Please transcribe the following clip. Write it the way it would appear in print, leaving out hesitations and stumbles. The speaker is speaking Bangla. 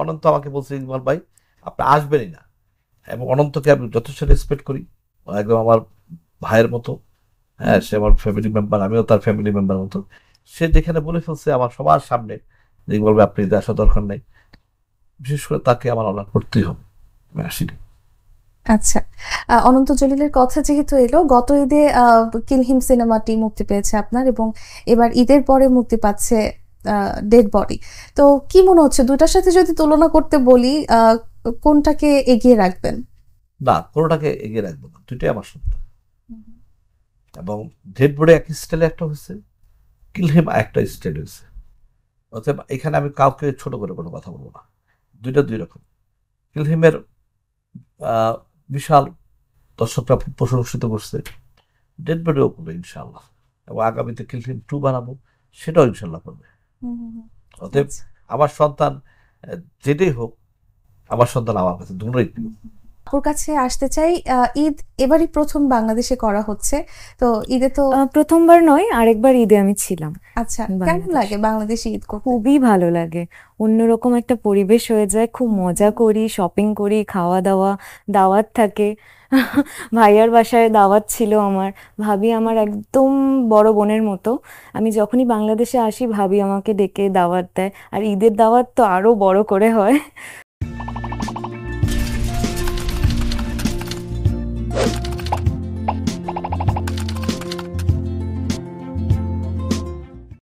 অনন্ত আমাকে বলছে, ইকবাল ভাই আপনি আসবেনই না। এবং অনন্তকে আমি যথেষ্ট রেসপেক্ট করি, ও একদম আমার ভাইয়ের মতো। হ্যাঁ, সে আমার ফ্যামিলি মেম্বার, আমিও তার ফ্যামিলি মেম্বার মতো। সে যেখানে বলে ফেলছে আমার সবার সামনে যে ইকবাল ভাই আপনি ঈদে আসার দরকার নেই, বিশেষ করে তাকে আমার অনার করতেই হবে, আমি আসিনি। আচ্ছা, অনন্ত জলিলের কথা যেহেতু এলো, গত ঈদে কিলহিম সিনেমাটি মুক্তি পেয়েছে আপনার, এবং এবার ঈদের পরে মুক্তি পাচ্ছে ডেড বডি। তো কি মনে হচ্ছে দুইটার সাথে যদি তুলনা করতে বলি, কোনটাকে এগিয়ে রাখবেন? না, কোনোটাকে এগিয়ে রাখবো না, দুইটাই আমার সত্য। এবং ডেড বডি এক স্টাইলে একটা হয়েছে, কিলহিম একটা স্টাইল হয়েছে। অতএব এখানে আমি কাউকে ছোট করে কোনো কথা বলবো না, দুইটা দুই রকম। কিলহিমের আহ, বিশাল দর্শকরা প্রশংসিত করছে, ডেড বডিও করবে ইনশাল্লাহ। এবং আগামীতে কিলফিল্ম 2 বানাবো, সেটাও ইনশাল্লাহ করবে। হুম, হুম, হুম। অতএব আচ্ছা। আমার সন্তান যেটাই হোক, আমার সন্তান আমার কাছে দুটোই প্রিয়। আপুর কাছে আসতে চাই, ঈদ এবারই প্রথম বাংলাদেশে করা হচ্ছে, তো ঈদে তো প্রথমবার নয়, আরেকবার ঈদে আমি ছিলাম আচ্ছা, কেমন লাগে বাংলাদেশে। বাংলাদেশে ঈদ করতে? খুবই ভালো লাগে, অন্যরকম একটা পরিবেশ হয়ে যায়, খুব মজা করি, শপিং করি, খাওয়া দাওয়া, দাওয়াত থাকে। ভাইয়ার বাসায় দাওয়াত ছিল আমার, ভাবি আমার একদম বড় বোনের মতো। আমি যখনই বাংলাদেশে আসি ভাবি আমাকে ডেকে দাওয়াত দেয়, আর ঈদের দাওয়াত তো আরো বড় করে হয়।